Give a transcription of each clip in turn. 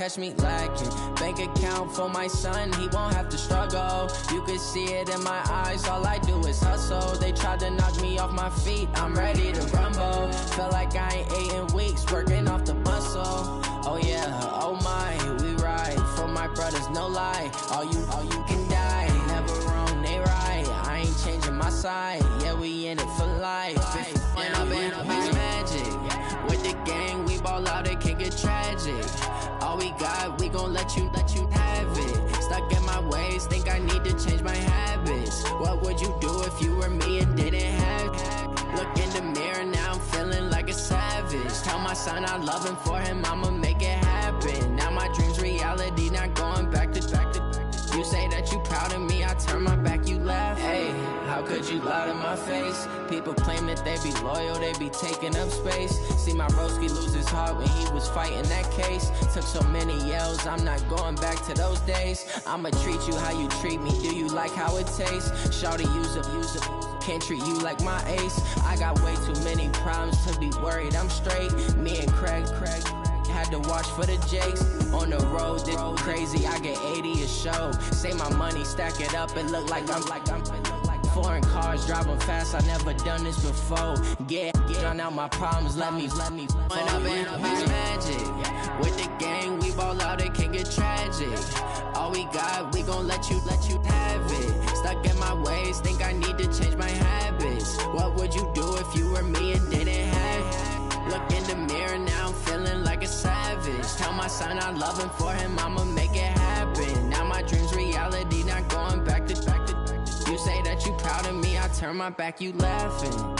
Catch me lacking. Bank account for my son, he won't have to struggle. You can see it in my eyes, all I do is hustle. They tried to knock me off my feet, I'm ready to rumble. Feel like I ain't ate in weeks, working off the muscle. Oh yeah, oh my, we ride for my brothers, no lie. All you can die, never wrong, they right. I ain't changing my side, yeah, we in it for life. When I've been magic, with the gang, we ball out, it can get tragic. All we got, we gon' let you have it. Stuck in my ways, think I need to change my habits. What would you do if you were me and didn't have it? Look in the mirror, now I'm feeling like a savage. Tell my son I love him, for him I'ma make it happen. Now my dream's reality, not going back to. You say that you proud of me, I turn my back, you laugh. Hey, how could you lie to my face? People claim that they be loyal, they be taking up space. See my broski lose his heart when he was fighting that case. Took so many yells, I'm not going back to those days. I'ma treat you how you treat me, do you like how it tastes? Shawty, use up, can't treat you like my ace. I got way too many problems to be worried, I'm straight. Me and Craig had to watch for the Jakes. On the road, this crazy, I get 80 a show. Say my money, stack it up, it look like I'm foreign cars, driving fast, I never done this before. Drown out my problems, let me When I've been magic, with the gang, we ball out, it can get tragic. All we got, we gon' let you have it. Stuck in my ways, think I need to change my habits. What would you do if you were me and didn't have it? Look in the mirror, now I'm feeling like a savage. Tell my son I love him, for him I'ma make it happen. Now my dream's reality, not going back to. You say that you proud of me, I turn my back, you laughing.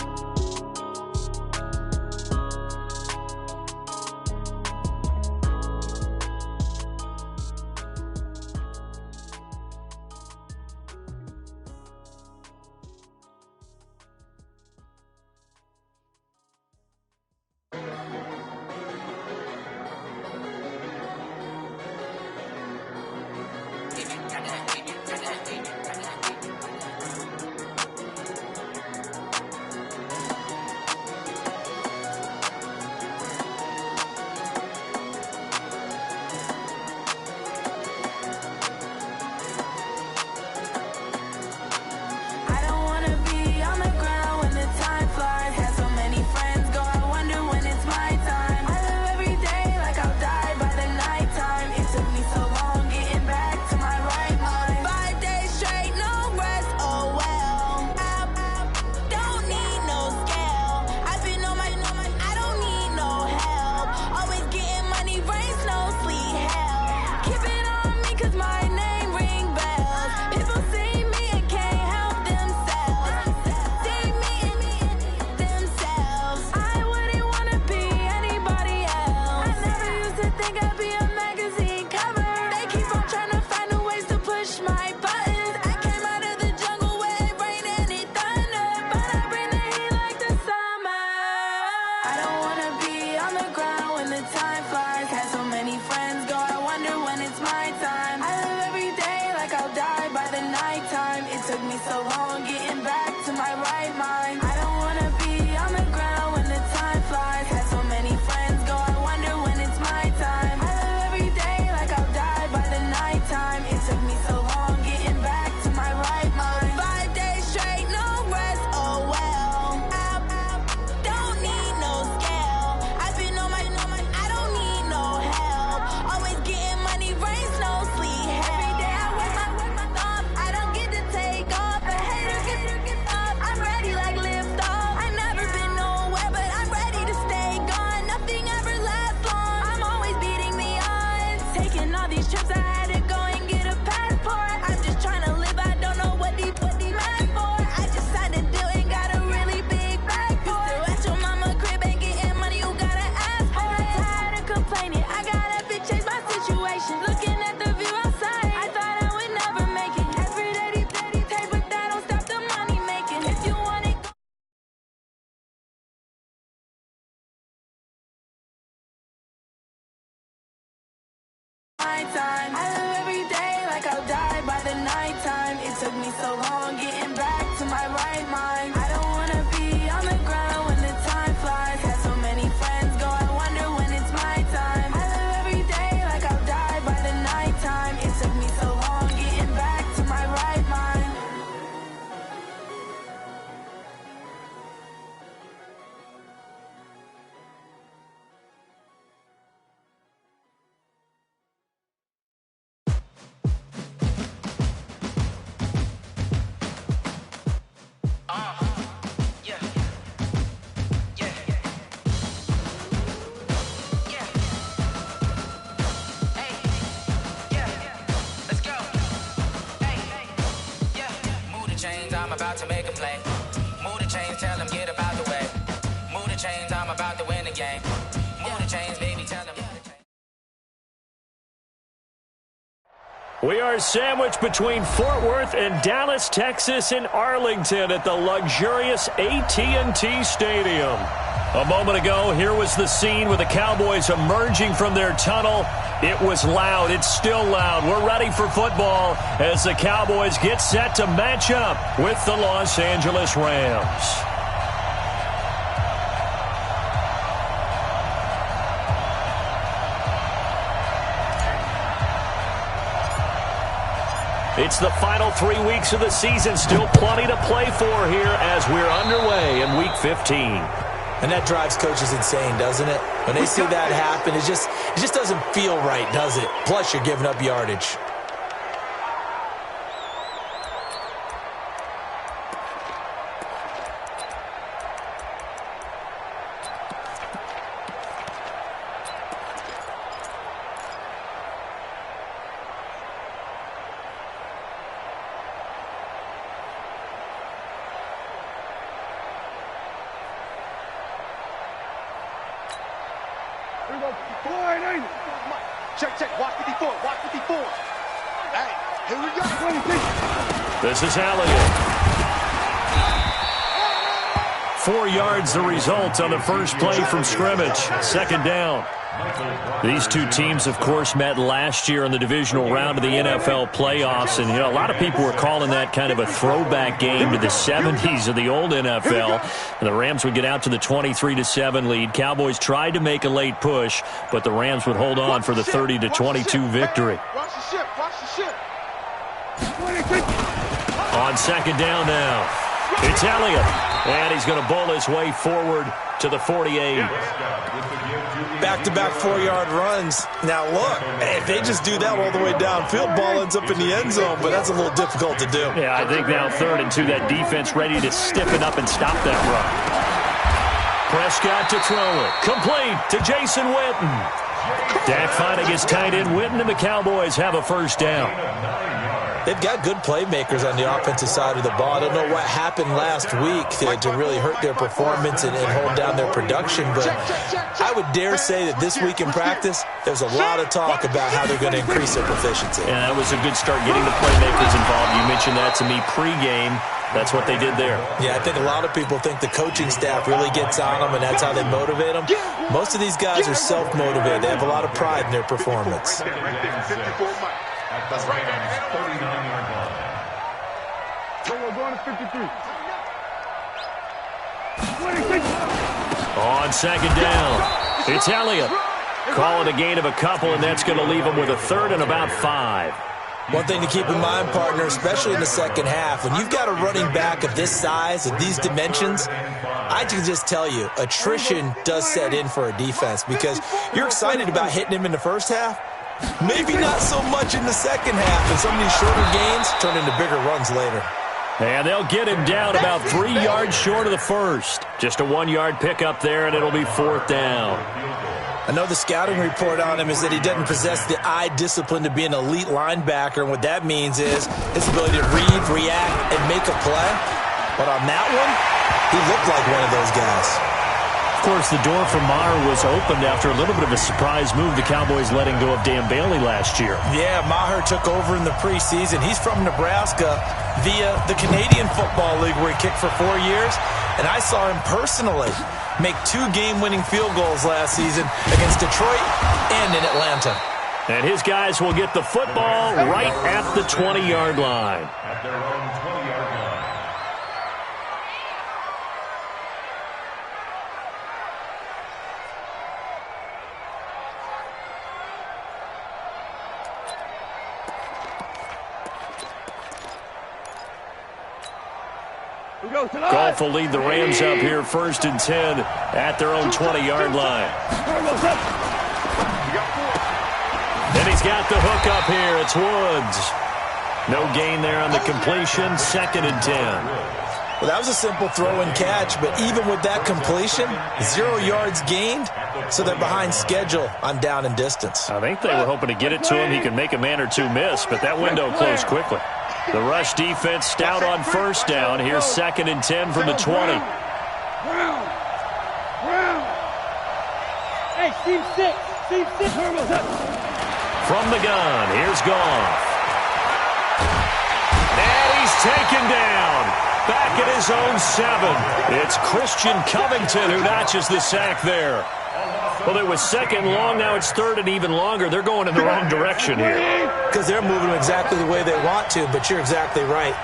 Like I'll die. I'm about to make a play. Move the chains, tell them get about the way. Move the chains, I'm about to win the game. Move the chains, baby, tell them. We are sandwiched between Fort Worth and Dallas, Texas, and Arlington at the luxurious AT&T Stadium. A moment ago, here was the scene with the Cowboys emerging from their tunnel. It was loud. It's still loud. We're ready for football as the Cowboys get set to match up with the Los Angeles Rams. It's the final 3 weeks of the season. Still plenty to play for here as we're underway in Week 15. And that drives coaches insane, doesn't it? When they see that happen, it just doesn't feel right, does it? Plus, you're giving up yardage. Check, watch 54, watch 54. Hey, here we go. This is Elliott. 4 yards the result on the first play from scrimmage. Second down. These two teams, of course, met last year in the divisional round of the NFL playoffs. And, a lot of people were calling that kind of a throwback game to the 70s of the old NFL. And the Rams would get out to the 23-7 lead. Cowboys tried to make a late push, but the Rams would hold on for the 30-22 victory. Watch the ship, watch the ship. On second down now, it's Elliott. And he's going to bowl his way forward to the 48. Back-to-back 4-yard runs. Now, look, if they just do that all the way downfield, ball ends up in the end zone, but that's a little difficult to do. Yeah, I think now 3rd and 2, that defense ready to stiffen up and stop that run. Prescott to throw it. Complete to Jason Witten. Dak finding his tight end Witten, and the Cowboys have a first down. They've got good playmakers on the offensive side of the ball. I don't know what happened last week to really hurt their performance and hold down their production, but I would dare say that this week in practice, there's a lot of talk about how they're going to increase their proficiency. Yeah, that was a good start getting the playmakers involved. You mentioned that to me pregame. That's what they did there. Yeah, I think a lot of people think the coaching staff really gets on them, and that's how they motivate them. Most of these guys are self-motivated. They have a lot of pride in their performance. That's right. 39-yard line. So we're going to 53. On second down, it's Elliott. Call it a gain of a couple, and that's going to leave him with a 3rd and about 5. One thing to keep in mind, partner, especially in the second half, when you've got a running back of this size, of these dimensions, I can just tell you, attrition does set in for a defense because you're excited about hitting him in the first half. Maybe not so much in the second half, and some of these shorter gains turn into bigger runs later. And they'll get him down about 3 yards short of the first. Just a 1-yard pickup there, and it'll be 4th down. I know the scouting report on him is that he doesn't possess the eye discipline to be an elite linebacker, and what that means is his ability to read, react, and make a play. But on that one, he looked like one of those guys. Of course, the door for Maher was opened after a little bit of a surprise move. The Cowboys letting go of Dan Bailey last year. Yeah, Maher took over in the preseason. He's from Nebraska via the Canadian Football League where he kicked for 4 years. And I saw him personally make 2 game-winning field goals last season against Detroit and in Atlanta. And his guys will get the football right at the 20-yard line. At their own 20-yard line. Goff will lead the Rams up here 1st and 10 at their own 20-yard line. And he's got the hook up here. It's Woods. No gain there on the completion. 2nd and 10. Well, that was a simple throw and catch, but even with that completion, 0 yards gained, so they're behind schedule on down and distance. I think they were hoping to get it to him. He could make a man or two miss, but that window closed quickly. The rush defense stout on first down. Here's 2nd and 10 from the 20. Hey, Steve 6. From the gun, here's Goff. And he's taken down. Back at his own 7. It's Christian Covington who notches the sack there. Well, it was 2nd long. Now it's 3rd and even longer. They're going in the wrong direction here. Because they're moving them exactly the way they want to, but you're exactly right.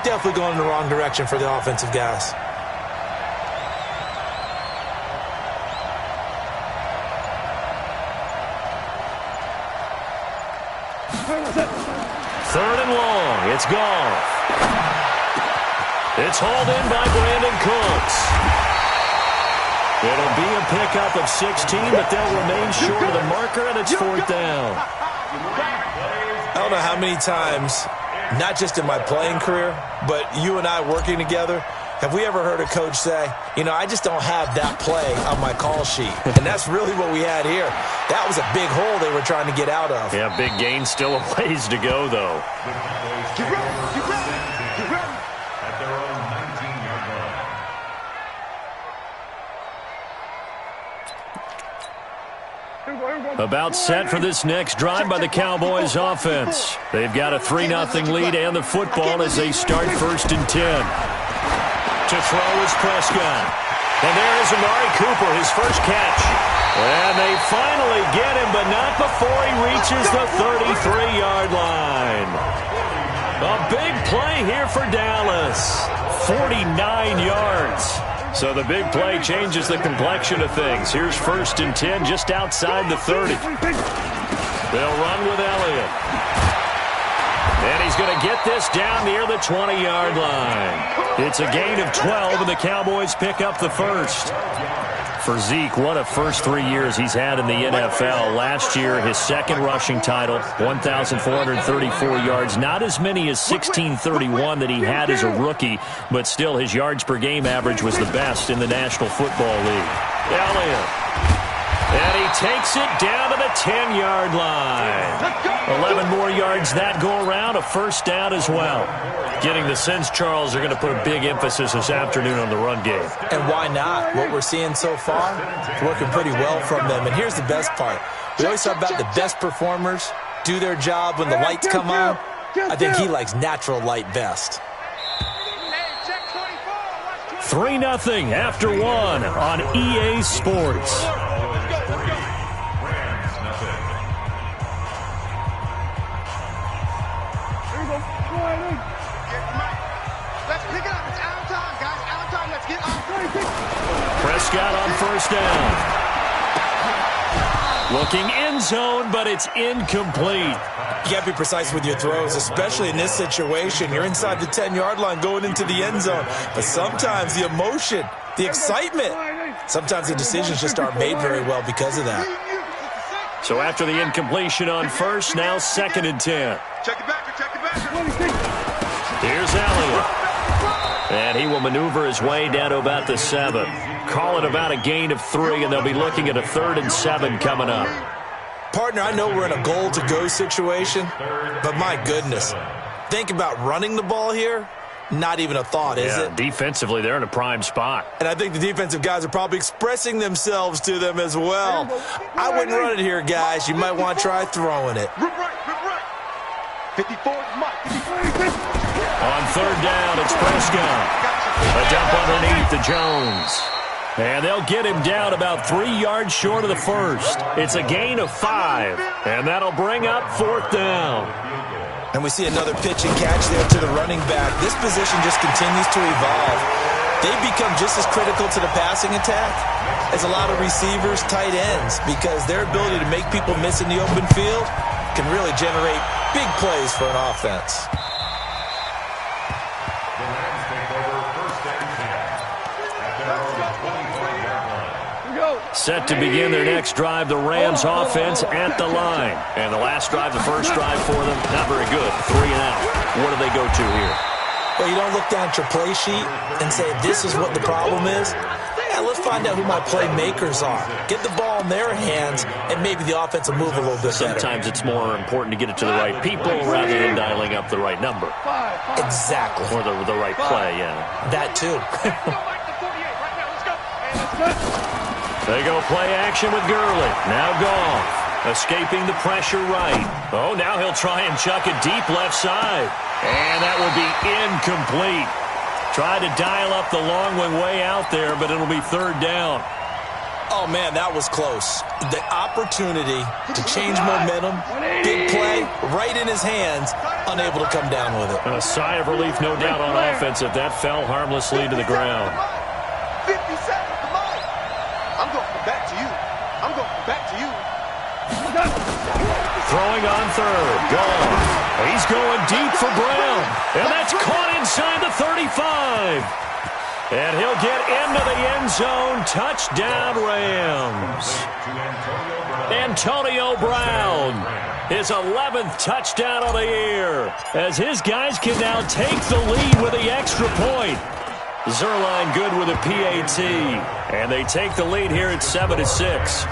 Definitely going in the wrong direction for the offensive guys. Third and long. It's Goff. It's hauled in by Brandon Cooks. It'll be a pickup of 16, but they'll remain short of the marker, and it's 4th down. I don't know how many times, not just in my playing career, but you and I working together, have we ever heard a coach say, you know, I just don't have that play on my call sheet. And that's really what we had here. That was a big hole they were trying to get out of. Yeah, big gain, still a ways to go, though. Get ready. At their own 19-yard line. About set for this next drive by the Cowboys offense. They've got a 3-0 lead and the football as they start 1st and 10. To throw is Prescott. And there is Amari Cooper, his first catch. And they finally get him, but not before he reaches the 33-yard line. A big play here for Dallas. 49 yards. So the big play changes the complexion of things. Here's 1st and 10 just outside the 30. They'll run with Elliott. And he's going to get this down near the 20-yard line. It's a gain of 12, and the Cowboys pick up the first. For Zeke, what a first 3 years he's had in the NFL. Last year, his 2nd rushing title, 1,434 yards. Not as many as 1,631 that he had as a rookie, but still his yards per game average was the best in the National Football League. Elliott. And he takes it down to the 10-yard line. 11 more yards that go around, a first down as well. Getting the sense, Charles, they're going to put a big emphasis this afternoon on the run game. And why not? What we're seeing so far is working pretty well from them. And here's the best part. We always talk about the best performers do their job when the lights come on. I think he likes natural light best. 3-0 after 1 on EA Sports. Prescott on first down. Looking end zone, but it's incomplete. You got to be precise with your throws, especially in this situation. You're inside the 10-yard line going into the end zone. But sometimes the emotion, the excitement, sometimes the decisions just aren't made very well because of that. So after the incompletion on first, now 2nd and 10. Check it back. Here's Elliott. And he will maneuver his way down to about the 7. Call it about a gain of 3, and they'll be looking at a 3rd and 7 coming up. Partner, I know we're in a goal-to-go situation, but my goodness, think about running the ball here. Not even a thought, is it? Defensively, they're in a prime spot. And I think the defensive guys are probably expressing themselves to them as well. I wouldn't run it here, guys. You might want to try throwing it. Rip right. 54, Mike. On 3rd down, it's Prescott. A dump underneath to Jones. And they'll get him down about 3 yards short of the first. It's a gain of 5, and that'll bring up 4th down. And we see another pitch and catch there to the running back. This position just continues to evolve. They've become just as critical to the passing attack as a lot of receivers, tight ends, because their ability to make people miss in the open field can really generate big plays for an offense. Set to begin their next drive, the Rams offense at the line. And the last drive, the first drive for them, not very good. 3 and out. What do they go to here? Well, you don't look down at your play sheet and say, this is what the problem is. Yeah, let's find out who my playmakers are. Get the ball in their hands, and maybe the offense will move a little bit better. Sometimes it's more important to get it to the right people rather than dialing up the right number. Exactly. Or the right play, yeah. That too. They go play action with Gurley. Now Goff. Escaping the pressure right. Oh, now he'll try and chuck it deep left side. And that will be incomplete. Tried to dial up the long one way out there, but it'll be third down. Oh, man, that was close. The opportunity to change momentum, big play, right in his hands, unable to come down with it. A sigh of relief, no doubt, on offense if that fell harmlessly to the ground. 50 seconds to mine. I'm going back to you. I'm going back to you. Throwing on third. Gone. He's going deep for Brown. And that's caught inside the 35. And he'll get into the end zone. Touchdown, Rams. Antonio Brown. His 11th touchdown of the year. As his guys can now take the lead with the extra point. Zerline good with a PAT. And they take the lead here at 7-6.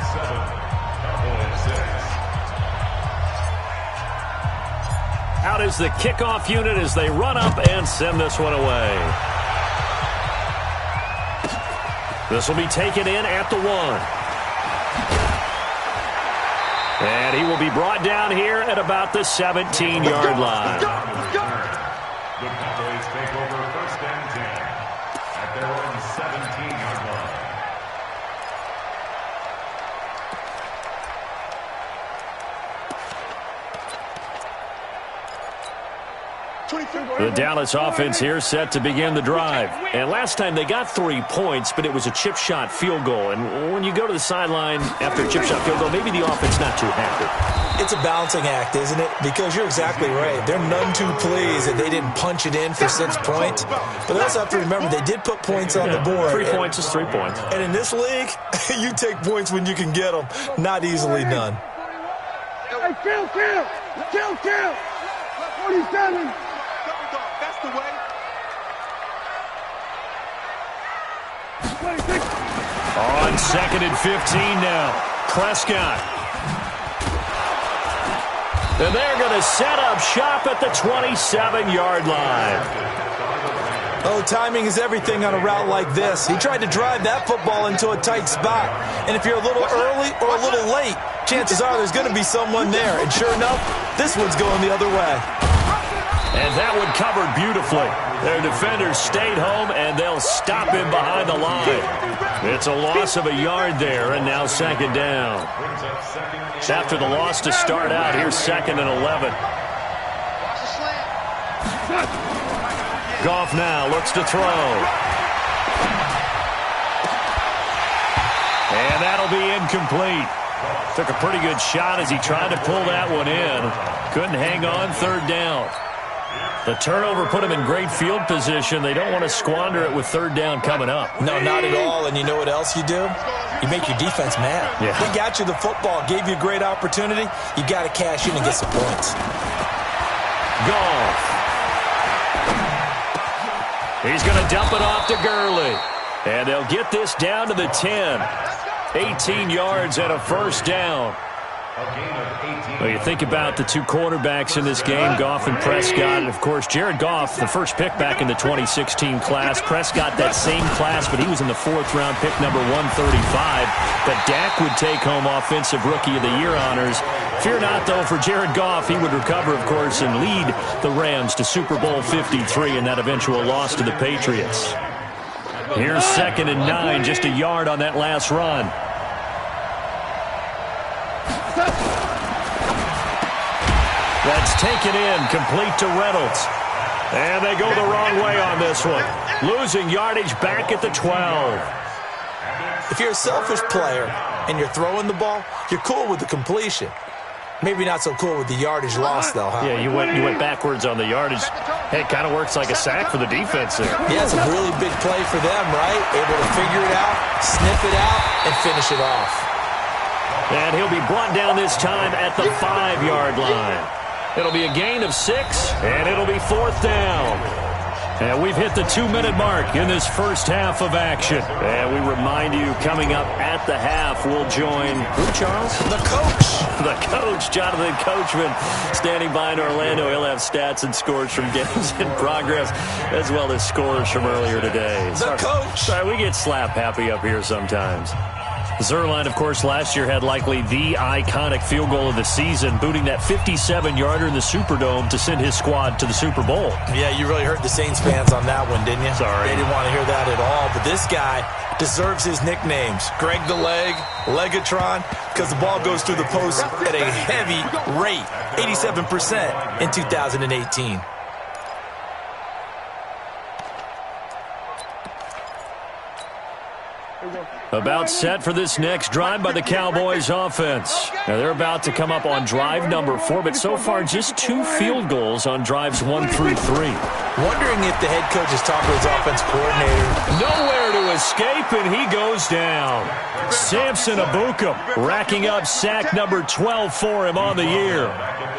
Out is the kickoff unit as they run up and send this one away. This will be taken in at the 1. And he will be brought down here at about the 17-yard line. The Cowboys take over first and 10 at their own 17-yard line. The Dallas offense here set to begin the drive. And last time they got 3 points, but it was a chip shot field goal. And when you go to the sideline after a chip shot field goal, maybe the offense not too happy. It's a balancing act, isn't it? Because you're exactly right. They're none too pleased that they didn't punch it in for 6 points. But they also have to remember they did put points on the board. 3 points is 3 points. And in this league, you take points when you can get them. Not easily done. Hey, kill! 47. That's the way. On 2nd and 15 now. Prescott. And they're going to set up shop at the 27-yard line. Oh, timing is everything on a route like this. He tried to drive that football into a tight spot. And if you're a little early or a little late, chances are there's going to be someone there. And sure enough, this one's going the other way. And that one covered beautifully. Their defenders stayed home, and they'll stop him behind the line. It's a loss of a yard there, and now 2nd down. After the loss to start out, here's 2nd and 11. Goff now looks to throw. And that'll be incomplete. Took a pretty good shot as he tried to pull that one in. Couldn't hang on, 3rd down. The turnover put him in great field position. They don't want to squander it with 3rd down coming up. No, not at all. And you know what else you do? You make your defense mad. Yeah. They got you the football, gave you a great opportunity. You got to cash in and get some points. Goff. He's going to dump it off to Gurley. And they'll get this down to the 10. 18 yards and a 1st down. Well, you think about the 2 quarterbacks in this game, Goff and Prescott. And, of course, Jared Goff, the first pick back in the 2016 class. Prescott, that same class, but he was in the 4th round, pick number 135. But Dak would take home Offensive Rookie of the Year honors. Fear not, though, for Jared Goff. He would recover, of course, and lead the Rams to Super Bowl 53 in that eventual loss to the Patriots. Here's 2nd and 9, just a yard on that last run. That's taken in, complete to Reynolds. And they go the wrong way on this one. Losing yardage back at the 12. If you're a selfish player and you're throwing the ball, you're cool with the completion. Maybe not so cool with the yardage loss, though, huh? Yeah, you went backwards on the yardage. Hey, it kind of works like a sack for the defense there. Yeah, it's a really big play for them, right? Able to figure it out, sniff it out, and finish it off. And he'll be brought down this time at the 5-yard line. It'll be a gain of 6, and it'll be 4th down. And we've hit the 2-minute mark in this first half of action. And we remind you, coming up at the half, we'll join who, Charles? The coach. The coach, Jonathan Coachman, standing by in Orlando. He'll have stats and scores from games in progress, as well as scores from earlier today. The coach. Sorry, we get slap happy up here sometimes. Zuerlein, of course, last year had likely the iconic field goal of the season, booting that 57-yarder in the Superdome to send his squad to the Super Bowl. Yeah, you really hurt the Saints fans on that one, didn't you? Sorry. They didn't want to hear that at all. But this guy deserves his nicknames. Greg the Leg, Legatron, because the ball goes through the post at a heavy rate, 87% in 2018. About set for this next drive by the Cowboys offense. Now they're about to come up on drive number 4, but so far just 2 field goals on drives 1 through 3. Wondering if the head coach is talking to his offense coordinator. Nowhere to escape, and he goes down. Samson Ebukam racking up sack number 12 for him on the year.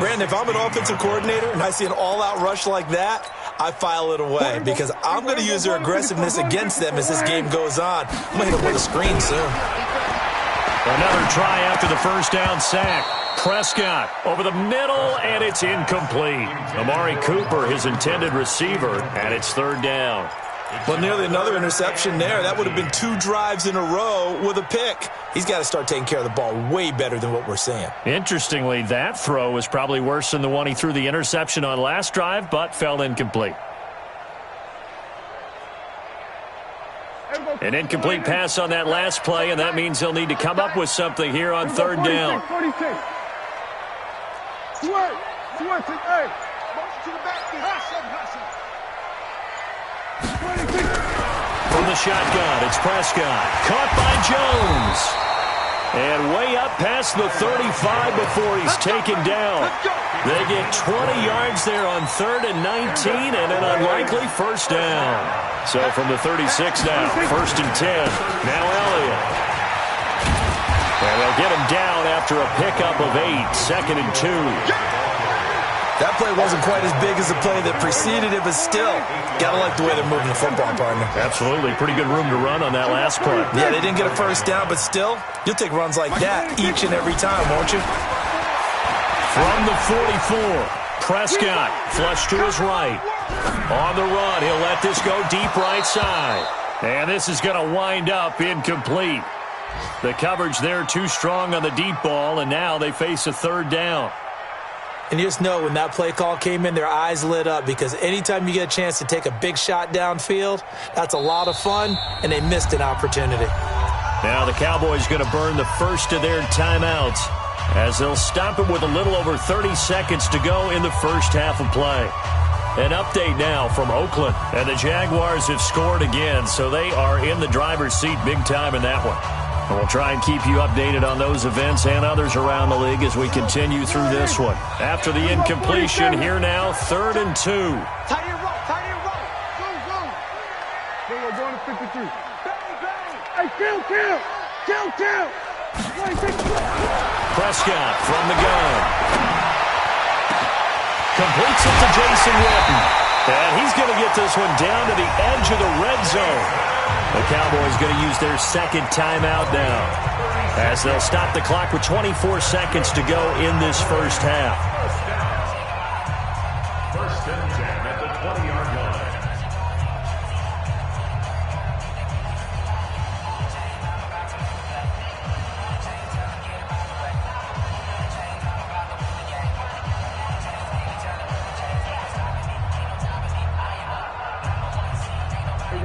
Brandon, if I'm an offensive coordinator and I see an all-out rush like that, I file it away because I'm going to use their aggressiveness against them as this game goes on. I'm going to hit them with a screen soon. Another try after the first down sack. Prescott over the middle, and it's incomplete. Amari Cooper, his intended receiver, and it's 3rd down. Well, nearly another interception there. That would have been 2 drives in a row with a pick. He's got to start taking care of the ball way better than what we're seeing. Interestingly, that throw was probably worse than the one he threw the interception on last drive, but fell incomplete. An incomplete pass on that last play, and that means they'll need to come up with something here on 3rd down. From the shotgun, it's Prescott. Caught by Jones. And way up past the 35 before he's taken down. They get 20 yards there on 3rd and 19 and an unlikely first down. So from the 36 now, 1st and 10. Now Elliott. And they'll get him down after a pickup of 8, 2nd and 2. That play wasn't quite as big as the play that preceded it, but still, gotta like the way they're moving the football, partner. Absolutely. Pretty good room to run on that last play. Yeah, they didn't get a first down, but still, you'll take runs like that each and every time, won't you? From the 44, Prescott flush to his right. On the run, he'll let this go deep right side. And this is going to wind up incomplete. The coverage there too strong on the deep ball, and now they face a 3rd down. And you just know when that play call came in, their eyes lit up because anytime you get a chance to take a big shot downfield, that's a lot of fun, and they missed an opportunity. Now the Cowboys going to burn the first of their timeouts as they'll stop it with a little over 30 seconds to go in the first half of play. An update now from Oakland, and the Jaguars have scored again, so they are in the driver's seat big time in that one. And we'll try and keep you updated on those events and others around the league as we continue through this one. After the incompletion, here now, 3rd and 2. Tight end right, tight end right. Go. We're going to 53. Bang, bang. Hey, kill. Prescott from the gun. Completes it to Jason Witten. And he's going to get this one down to the edge of the red zone. The Cowboys going to use their 2nd timeout now as they'll stop the clock with 24 seconds to go in this first half. 1st and 10 at the 20-yard line.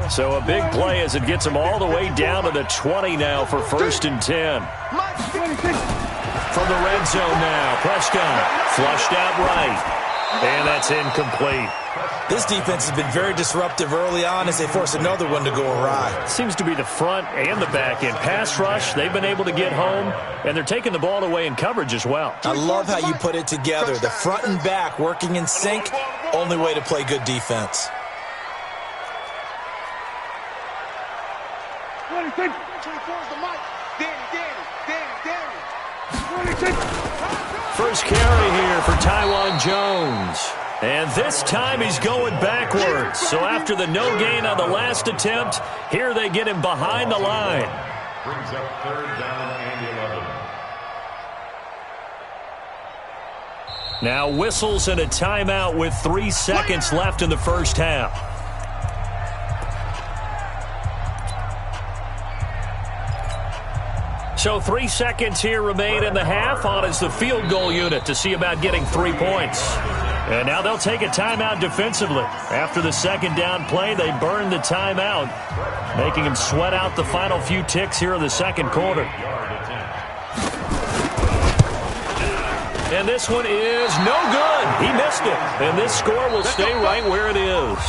So a big play as it gets them all the way down to the 20 now for 1st and 10. From the red zone now, Prescott flushed out right. And that's incomplete. This defense has been very disruptive early on as they force another one to go awry. Seems to be the front and the back end. Pass rush, they've been able to get home, and they're taking the ball away in coverage as well. I love how you put it together. The front and back working in sync, only way to play good defense. First carry here for Taiwan Jones. And this time he's going backwards. So after the no gain on the last attempt, here they get him behind the line. Brings up 3rd down and 11. Now whistles and a timeout with 3 seconds left in the first half. So 3 seconds here remain in the half. On is the field goal unit to see about getting 3 points. And now they'll take a timeout defensively. After the second down play, they burn the timeout, making him sweat out the final few ticks here in the second quarter. And this one is no good. He missed it. And this score will stay right where it is.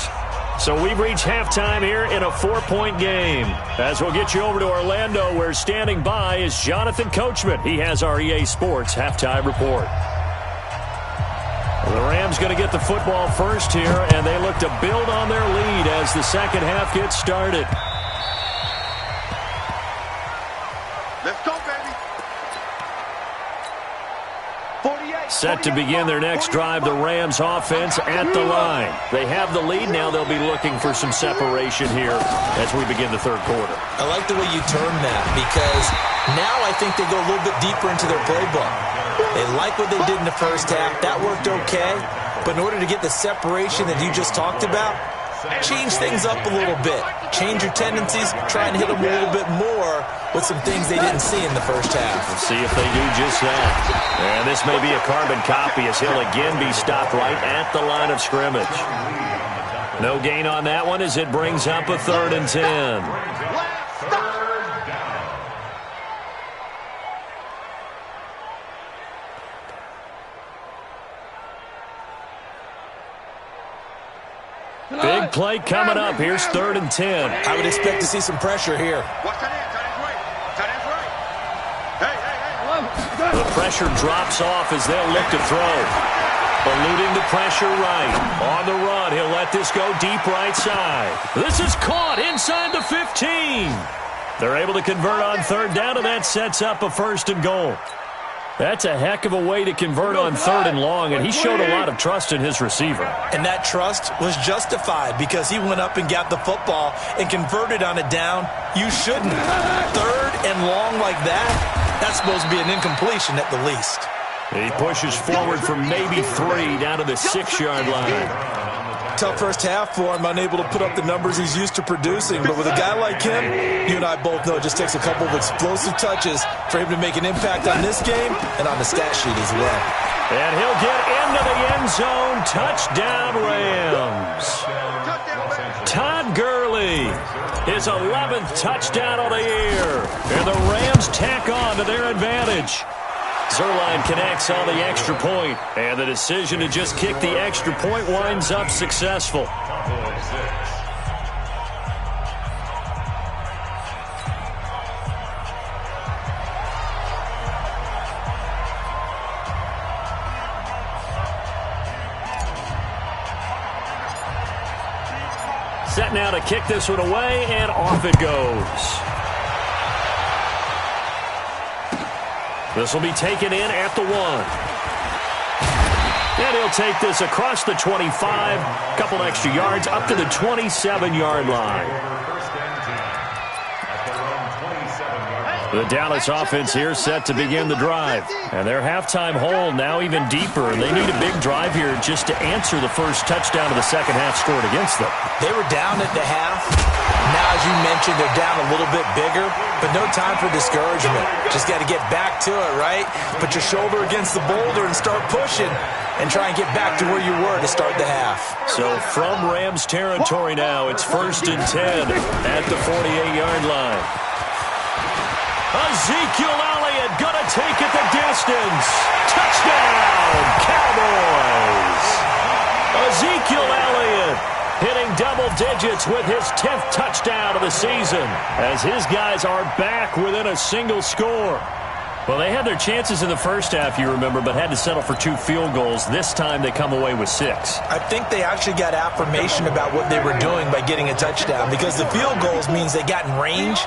So we've reached halftime here in a 4-point game. As we'll get you over to Orlando, where standing by is Jonathan Coachman. He has our EA Sports halftime report. The Rams going to get the football first here, and they look to build on their lead as the second half gets started. Let's go, baby. 48. Set to begin their next drive, the Rams offense at the line. They have the lead. Now they'll be looking for some separation here as we begin the third quarter. I like the way you term that, because now I think they go a little bit deeper into their playbook. They like what they did in the first half. That worked okay. But in order to get the separation that you just talked about, change things up a little bit. Change your tendencies. Try and hit them a little bit more with some things they didn't see in the first half. We'll see if they do just that. And this may be a carbon copy as he'll again be stopped right at the line of scrimmage. No gain on that one as it brings up a 3rd and 10. Big play coming up. Here's 3rd and 10. I would expect to see some pressure here. The pressure drops off as they'll look to throw. Eluding the pressure right. On the run, he'll let this go deep right side. This is caught inside the 15. They're able to convert on 3rd down, and that sets up a 1st and goal. That's a heck of a way to convert on 3rd and long, and he showed a lot of trust in his receiver. And that trust was justified because he went up and got the football and converted on a down. You shouldn't. 3rd and long like that, that's supposed to be an incompletion at the least. He pushes forward from maybe 3 down to the 6-yard line. Tough first half for him, unable to put up the numbers he's used to producing. But with a guy like him, you and I both know it just takes a couple of explosive touches for him to make an impact on this game and on the stat sheet as well. And he'll get into the end zone. Touchdown, Rams. Todd Gurley, his 11th touchdown of the year. And the Rams tack on to their advantage. Zerline connects on the extra point, and the decision to just kick the extra point winds up successful. Set now to kick this one away, and off it goes. This will be taken in at the 1. And he'll take this across the 25, couple extra yards, up to the 27-yard line. The Dallas offense here set to begin the drive. And their halftime hole now even deeper. And they need a big drive here just to answer the first touchdown of the second half scored against them. They were down at the half. Now, as you mentioned, they're down a little bit bigger, but no time for discouragement. Just got to get back to it, right? Put your shoulder against the boulder and start pushing and try and get back to where you were to start the half. So from Rams territory now, it's 1st and 10 at the 48-yard line. Ezekiel Elliott gonna take it the distance. Touchdown, Cowboys! Ezekiel Elliott hitting double digits with his 10th touchdown of the season as his guys are back within a single score. Well, they had their chances in the first half, you remember, but had to settle for 2 field goals. This time they come away with 6. I think they actually got affirmation about what they were doing by getting a touchdown, because the field goals means they got in range.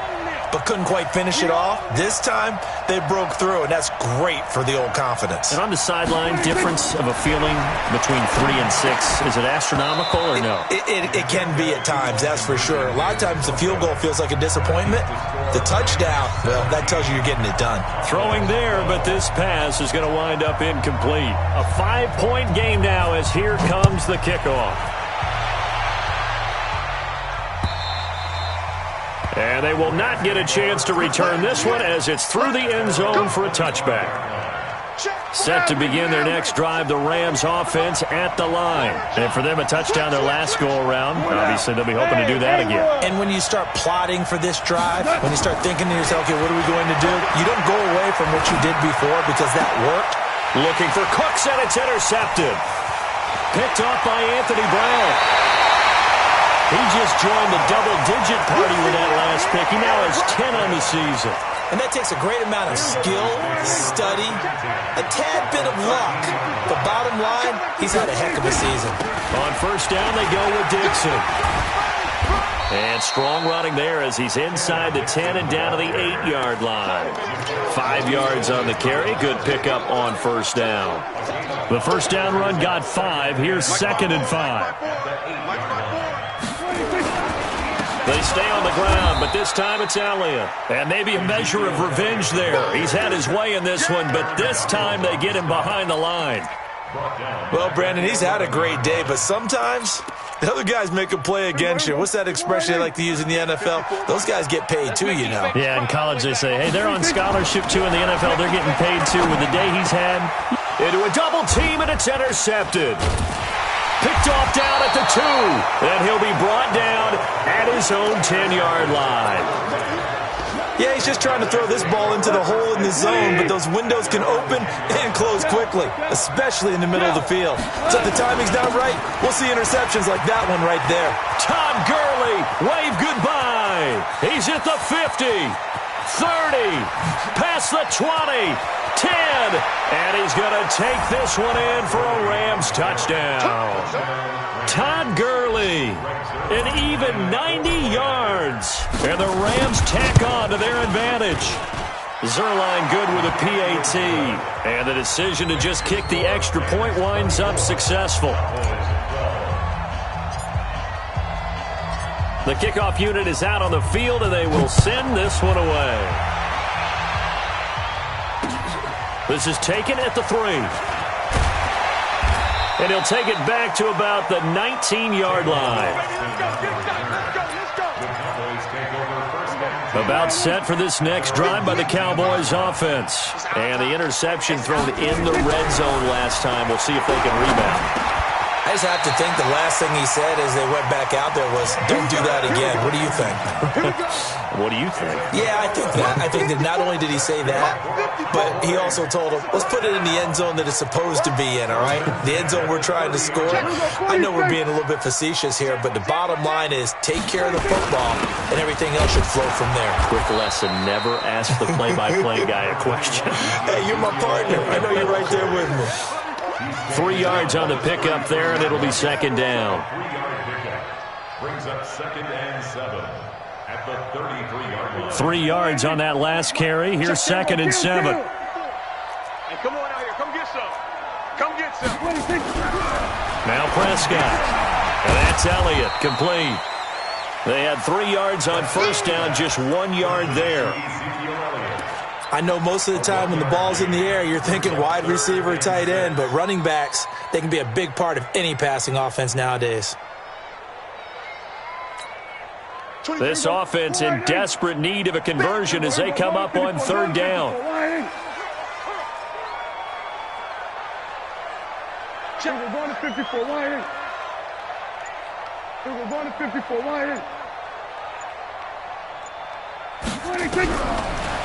but couldn't quite finish it off. This time, they broke through, and that's great for the old confidence. And on the sideline, difference of a feeling between 3 and 6, is it astronomical or no? It can be at times, that's for sure. A lot of times the field goal feels like a disappointment. The touchdown, well, that tells you you're getting it done. Throwing there, but this pass is going to wind up incomplete. A 5-point game now as here comes the kickoff. And they will not get a chance to return this one as it's through the end zone for a touchback. Set to begin their next drive, the Rams offense at the line. And for them, a touchdown their last go-around. Obviously, they'll be hoping to do that again. And when you start plotting for this drive, when you start thinking to yourself, okay, what are we going to do? You don't go away from what you did before because that worked. Looking for Cooks, and it's intercepted. Picked off by Anthony Brown. He just joined the double-digit party with that last pick. He now has 10 on the season. And that takes a great amount of skill, study, a tad bit of luck. But bottom line, he's had a heck of a season. On first down, they go with Dixon. And strong running there as he's inside the 10 and down to the 8-yard line. 5 yards on the carry. Good pickup on first down. The first down run got 5. Here's 2nd and 5. They stay on the ground, but this time it's Elliott. And maybe a measure of revenge there. He's had his way in this one, but this time they get him behind the line. Well, Brandon, he's had a great day, but sometimes the other guys make a play against you. What's that expression they like to use in the NFL? Those guys get paid too, you know. Yeah, in college they say, hey, they're on scholarship too. In the NFL, they're getting paid too. With the day he's had, into a double team, and it's intercepted. Picked off down at the 2. And he'll be brought down at his own 10-yard line. Yeah, he's just trying to throw this ball into the hole in the zone, but those windows can open and close quickly, especially in the middle of the field. So if the timing's not right, we'll see interceptions like that one right there. Todd Gurley, wave goodbye. He's at the 50, 30, past the 20, 10, and he's going to take this one in for a Rams touchdown. Todd Gurley, an even 90 yards, and the Rams tack on to their advantage. Zerline good with a PAT, and the decision to just kick the extra point winds up successful. The kickoff unit is out on the field, and they will send this one away. This is taken at the 3. And he'll take it back to about the 19-yard line. About set for this next drive by the Cowboys offense. And the interception thrown in the red zone last time. We'll see if they can rebound. I just have to think the last thing he said as they went back out there was, don't do that again. What do you think? What do you think? Yeah, I think that. I think that not only did he say that, but he also told him, let's put it in the end zone that it's supposed to be in, all right? The end zone we're trying to score. I know we're being a little bit facetious here, but the bottom line is take care of the football, and everything else should flow from there. Quick lesson, never ask the play-by-play guy a question. Hey, you're my partner. I know you're right there with me. 3 yards on the pickup there, and it'll be 2nd down. 3-yard pickup brings up 2nd and 7 at the 33-yard line. 3 yards on that last carry. Here's 2nd and 7. Hey, come on out here. Come get some. Come get some. Now Prescott. And that's Elliott, complete. They had 3 yards on first down, just 1 yard there. I know most of the time when the ball's in the air, you're thinking wide receiver, tight end, but running backs, they can be a big part of any passing offense nowadays. This offense in desperate need of a conversion as they come up on 3rd down. We're going to 54 wide. We're going to 54 wide.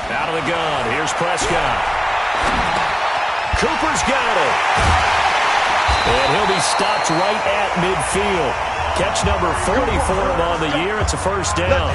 Out of the gun. Here's Prescott. Cooper's got it. And he'll be stopped right at midfield. Catch number 40 for him on the year. It's a first down.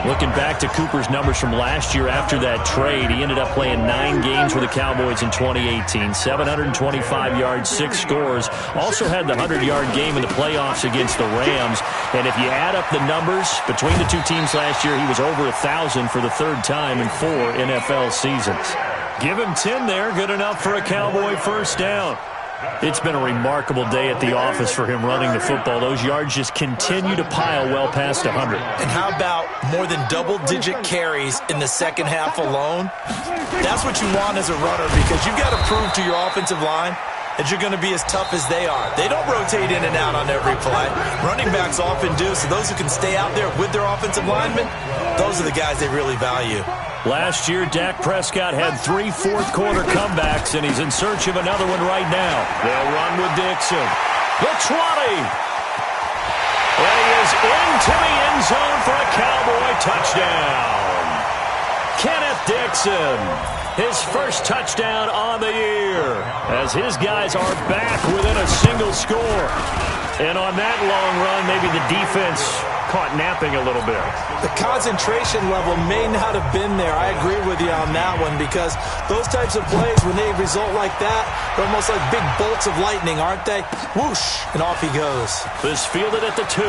Looking back to Cooper's numbers from last year after that trade, he ended up playing 9 games with the Cowboys in 2018. 725 yards, 6 scores. Also had the 100-yard game in the playoffs against the Rams. And if you add up the numbers between the two teams last year, he was over 1,000 for the 3rd time in 4 NFL seasons. Give him 10 there. Good enough for a Cowboy first down. It's been a remarkable day at the office for him running the football. Those yards just continue to pile well past 100. And how about more than double-digit carries in the second half alone? That's what you want as a runner, because you've got to prove to your offensive line that you're going to be as tough as they are. They don't rotate in and out on every play. Running backs often do, so those who can stay out there with their offensive linemen, those are the guys they really value. Last year, Dak Prescott had 3 fourth-quarter comebacks, and he's in search of another one right now. They'll run with Dixon. The 20. And he is into the end zone for a Cowboy touchdown. Kenneth Dixon, his first touchdown on the year, as his guys are back within a single score. And on that long run, maybe the defense caught napping a little bit. The concentration level may not have been there. I agree with you on that one, because those types of plays, when they result like that, they're almost like big bolts of lightning, aren't they? Whoosh, and off he goes. This fielded at the 2.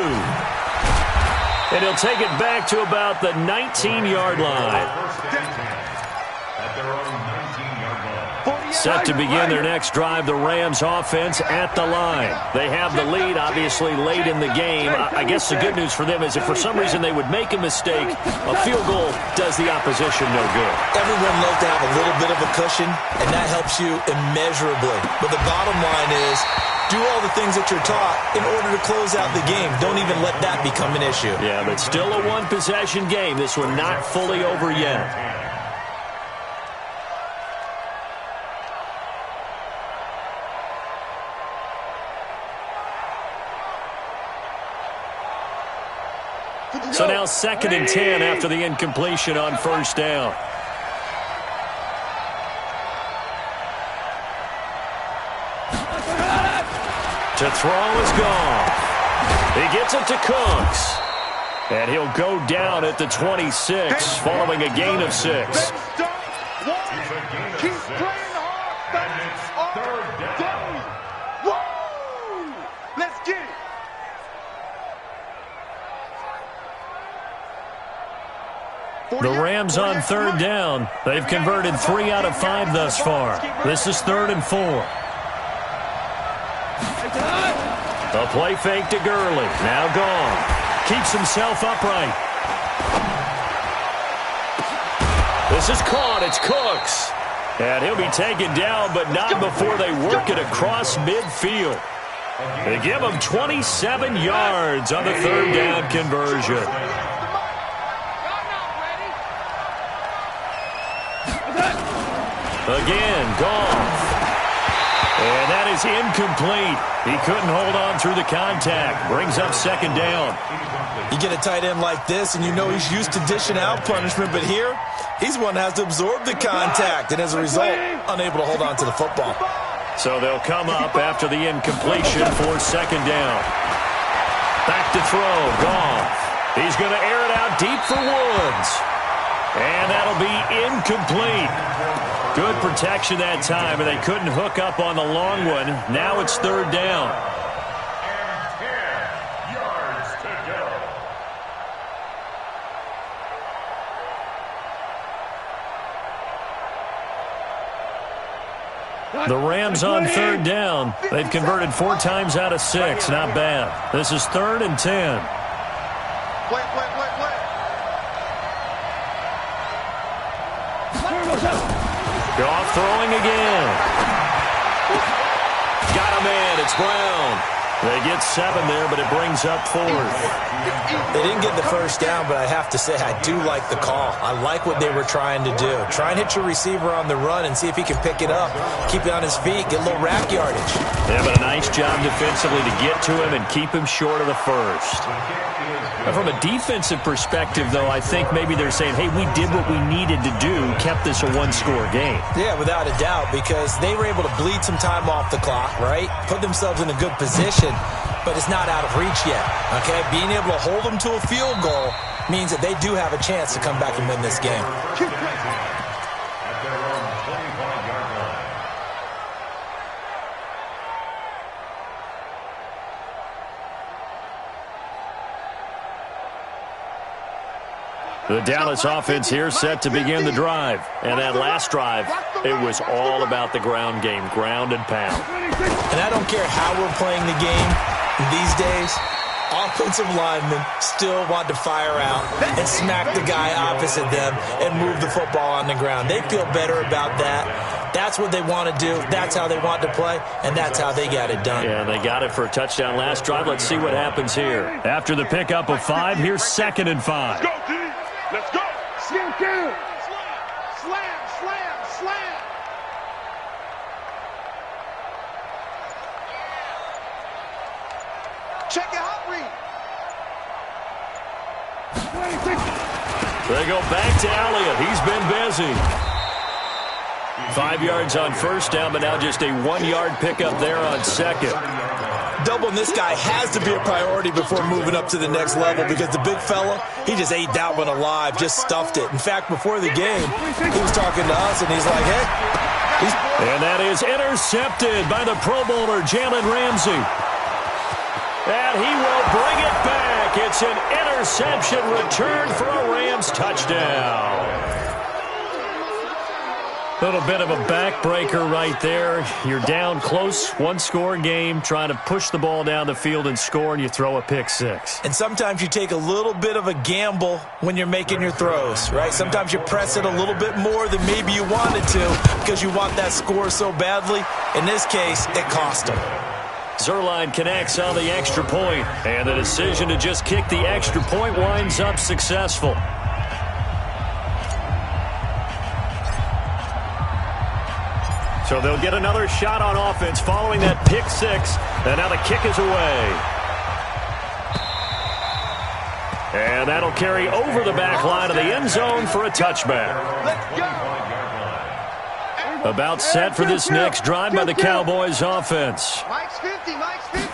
And he'll take it back to about the 19-yard line. At their own 19-yard line. Set to begin their next drive, the Rams offense at the line. They have the lead, obviously, late in the game. I guess the good news for them is if for some reason they would make a mistake, a field goal does the opposition no good. Everyone loves to have a little bit of a cushion, and that helps you immeasurably. But the bottom line is, do all the things that you're taught in order to close out the game. Don't even let that become an issue. Yeah, but still a one-possession game. This one not fully over yet. So now 2nd and 10 after the incompletion on first down. To throw is gone. He gets it to Cooks. And he'll go down at the 26 following a gain of 6. Keep playing hard. Third down. Woo! Let's get it. The Rams on 3rd down. They've converted 3 out of 5 thus far. This is 3rd and 4. A play fake to Gurley. Now gone. Keeps himself upright. This is caught. It's Cooks. And he'll be taken down, but not before they work it across midfield. They give him 27 yards on the 3rd down conversion. Again, Goff. And that is incomplete. He couldn't hold on through the contact. Brings up 2nd down. You get a tight end like this, and you know he's used to dishing out punishment, but here, he's one that has to absorb the contact, and as a result, unable to hold on to the football. So they'll come up after the incompletion for 2nd down. Back to throw, Goff. He's going to air it out deep for Woods. And that'll be incomplete. Good protection that time, and they couldn't hook up on the long one. Now it's 3rd down. And 10 yards to go. The Rams on 3rd down. They've converted 4 times out of 6. Not bad. This is 3rd and 10. Wait. Goff throwing again. Got a man. It's Brown. They get 7 there, but it brings up 4th. They didn't get the first down, but I have to say I do like the call. I like what they were trying to do. Try and hit your receiver on the run and see if he can pick it up. Keep it on his feet, get a little rack yardage. Yeah, but a nice job defensively to get to him and keep him short of the first. Now, from a defensive perspective, though, I think maybe they're saying, hey, we did what we needed to do, kept this a one-score game. Yeah, without a doubt, because they were able to bleed some time off the clock, right? Put themselves in a good position. possession, but it's not out of reach yet, okay? Being able to hold them to a field goal means that they do have a chance to come back and win this game. At their own 25-yard line. The Dallas offense here set to begin the drive. And that last drive, it was all about the ground game, ground and pound. And I don't care how we're playing the game these days, offensive linemen still want to fire out and smack the guy opposite them and move the football on the ground. They feel better about that. That's what they want to do. That's how they want to play, and that's how they got it done. Yeah, they got it for a touchdown last drive. Let's see what happens here. After the pickup of 5, here's 2nd and 5. Go, D. Let's go. Slam, slam, slam, slam. Check it out, read. They go back to Elliott. He's been busy. 5 yards on first down, but now just a 1-yard pickup there on second. Doubling this guy has to be a priority before moving up to the next level because the big fella, he just ate that one alive, just stuffed it. In fact, before the game, he was talking to us, and he's like, hey. And that is intercepted by the Pro Bowler, Jalen Ramsey. And he will bring it back. It's an interception return for a Rams touchdown. Little bit of a backbreaker right there. You're down close, 1-score game, trying to push the ball down the field and score, and you throw a pick six. And sometimes you take a little bit of a gamble when you're making your throws, right? Sometimes you press it a little bit more than maybe you wanted to because you want that score so badly. In this case, it cost them. Zuerlein connects on the extra point, and the decision to just kick the extra point winds up successful. So they'll get another shot on offense following that pick six, and now the kick is away. And that'll carry over the back line of the end zone for a touchback. About set for this next drive by the Cowboys offense. Mike's 50, Mike's 50.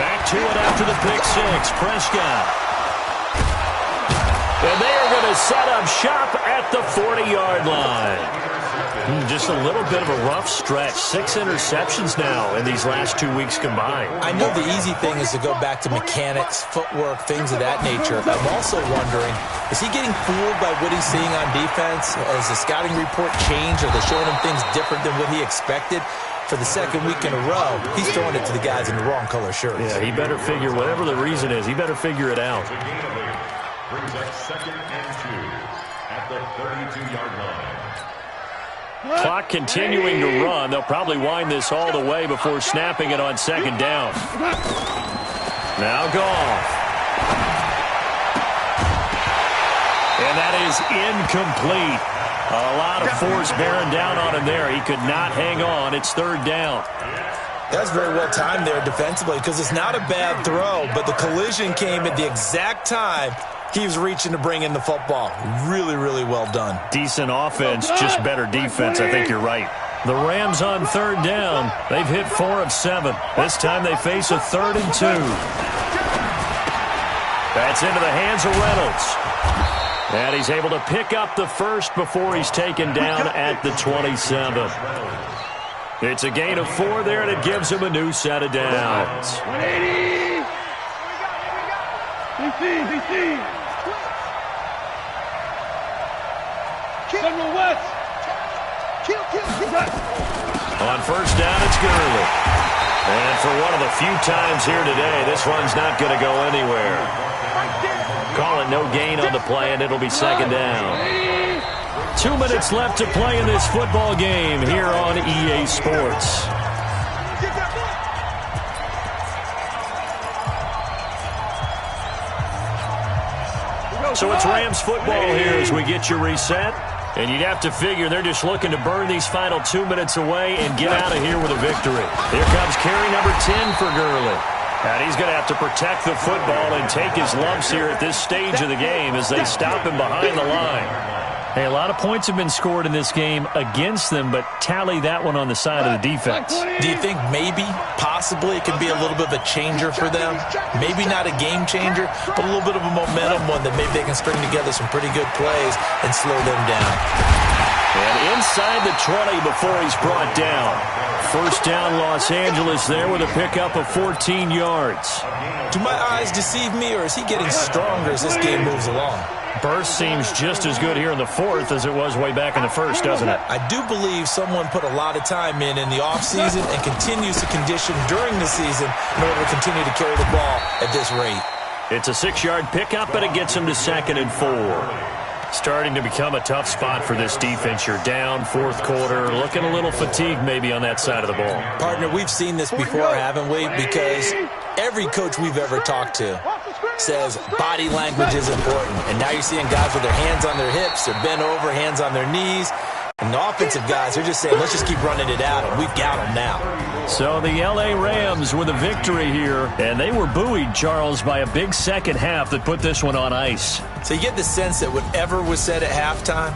Back to it after the pick six. Prescott. And they are going to set up shop at the 40-yard line. Just a little bit of a rough stretch. 6 interceptions now in these last 2 weeks combined. I know the easy thing is to go back to mechanics, footwork, things of that nature. I'm also wondering, is he getting fooled by what he's seeing on defense? Has the scouting report changed? Are they showing him things different than what he expected? For the second week in a row, he's throwing it to the guys in the wrong color shirts. Yeah, he better figure, whatever the reason is, he better figure it out. Brings up 2nd and 2 at the 32-yard line. Clock continuing to run. They'll probably wind this all the way before snapping it on 2nd down. Now Goff. And that is incomplete. A lot of force bearing down on him there. He could not hang on. It's 3rd down. That's very well timed there defensively because it's not a bad throw, but the collision came at the exact time he was reaching to bring in the football. Really, really well done. Decent offense, just better defense. I think you're right. The Rams on 3rd down. They've hit 4 of 7. This time they face a 3rd and 2. That's into the hands of Reynolds. And he's able to pick up the first before he's taken down at the 27. It's a gain of 4 there, and it gives him a new set of downs. 180. DC. Central West. Kill. On 1st down, it's Gurley. And for one of the few times here today, this one's not going to go anywhere. Call it no gain on the play, and it'll be 2nd down. 2 minutes left to play in this football game here on EA Sports. So it's Rams football here as we get you reset. And you'd have to figure they're just looking to burn these final 2 minutes away and get out of here with a victory. Here comes carry number 10 for Gurley. And he's going to have to protect the football and take his lumps here at this stage of the game as they stop him behind the line. Hey, a lot of points have been scored in this game against them, but tally that one on the side of the defense. Do you think maybe, possibly, possibly it can be a little bit of a changer for them. Maybe not a game changer, but a little bit of a momentum one that maybe they can string together some pretty good plays and slow them down. And inside the 20 before he's brought down. First down, Los Angeles there with a pickup of 14 yards. Do my eyes deceive me, or is he getting stronger as this game moves along? Burst seems just as good here in the fourth as it was way back in the first, doesn't it? I do believe someone put a lot of time in the offseason and continues to condition during the season in order to continue to carry the ball at this rate. It's a 6-yard pickup, but it gets him to 2nd and 4. Starting to become a tough spot for this defense. You're down, fourth quarter, looking a little fatigued maybe on that side of the ball. Partner, we've seen this before, haven't we? Because every coach we've ever talked to says body language is important. And now you're seeing guys with their hands on their hips, they're bent over, hands on their knees. And the offensive guys, they're just saying, let's just keep running it at them. We've got them now. So the L.A. Rams with a victory here. And they were buoyed, Charles, by a big second half that put this one on ice. So you get the sense that whatever was said at halftime,